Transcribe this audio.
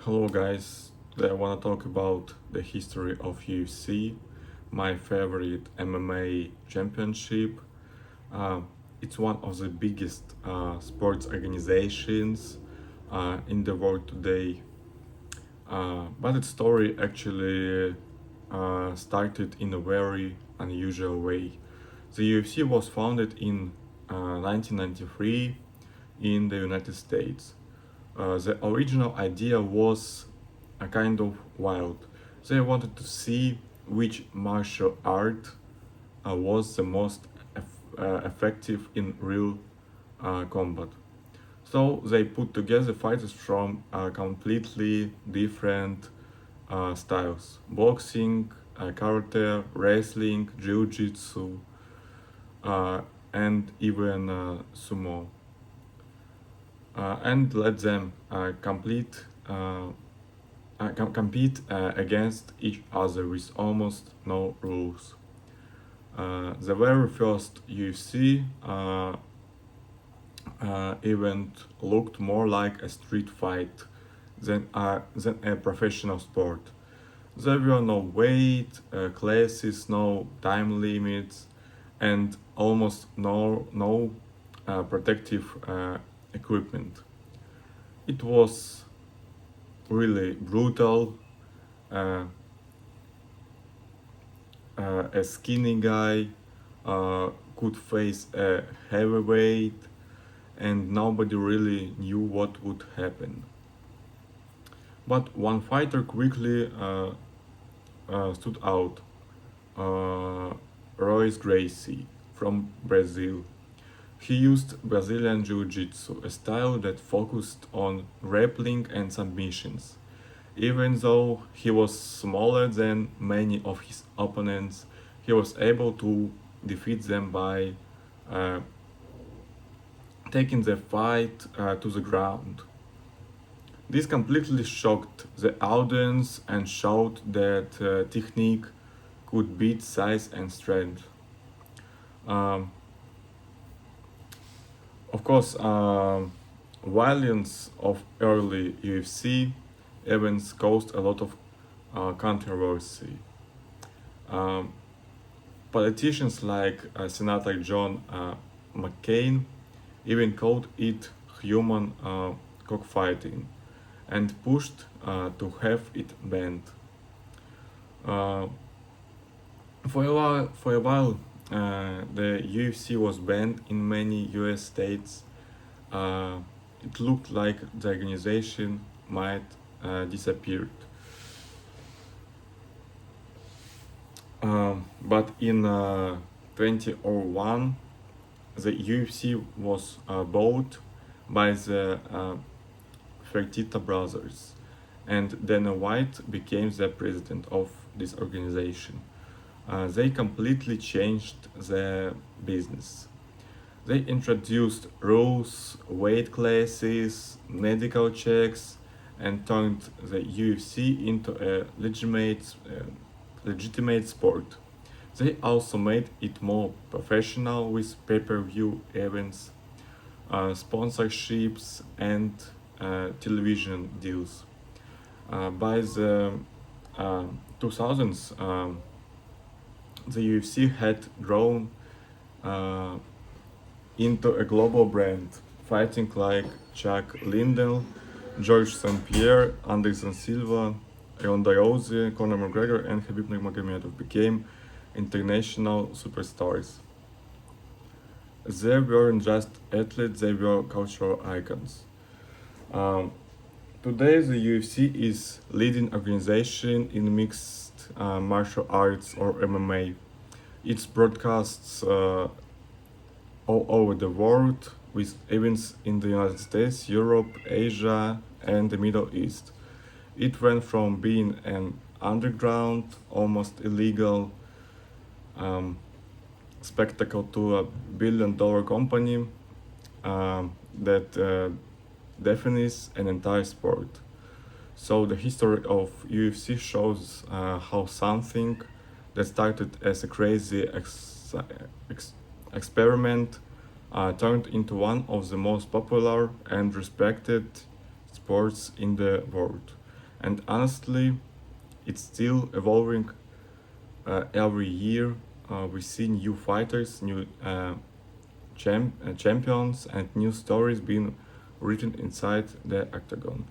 Hello guys, today I want to talk about the history of UFC, my favorite MMA championship. Uh, it's one of the biggest sports organizations in the world today. But its story actually started in a very unusual way. The UFC was founded in 1993 in the United States. The original idea was a kind of wild. They wanted to see which martial art was the most effective in real combat. So they put together fighters from completely different styles: boxing, karate, wrestling, jiu-jitsu, uh, and even sumo, and let them compete against each other with almost no rules. The very first UFC event looked more like a street fight than a professional sport. There were no weight classes, no time limits, and almost no protective equipment. It was really brutal. Uh, a skinny guy could face a heavyweight, and nobody really knew what would happen. But one fighter quickly stood out: uh, Royce Gracie from Brazil. He used Brazilian Jiu Jitsu, a style that focused on grappling and submissions. Even though he was smaller than many of his opponents, he was able to defeat them by uh, taking the fight to the ground. This completely shocked the audience and showed that technique could beat size and strength. Um, of course, violence of early UFC events caused a lot of controversy. Um, Politicians like Senator John McCain even called it human cockfighting and pushed to have it banned. Uh, for a while, the UFC was banned in many US states. Uh, it looked like the organization might disappear. But in 2001, the UFC was bought by the Fertitta brothers, and Dana White became the president of this organization. They completely changed the business. They introduced rules, weight classes, medical checks, and turned the UFC into a legitimate sport. They also made it more professional with pay-per-view events, sponsorships, and television deals. By the 2000s, the UFC had grown uh, into a global brand, fighting like Chuck Liddell, George St. Pierre, Anderson Silva, Ronda Rousey, Conor McGregor, and Khabib Nurmagomedov became international superstars. They weren't just athletes; they were cultural icons. Um, Today, the UFC is leading organization in mixed martial arts or MMA. It broadcasts all over the world with events in the United States, Europe, Asia, and the Middle East. It went from being an underground, almost illegal um, spectacle to a billion-dollar company that defines an entire sport. So the history of UFC shows how something that started as a crazy ex- experiment turned into one of the most popular and respected sports in the world. and honestly, it's still evolving. Every year, we see new fighters, new champions, and new stories being written inside the octagon.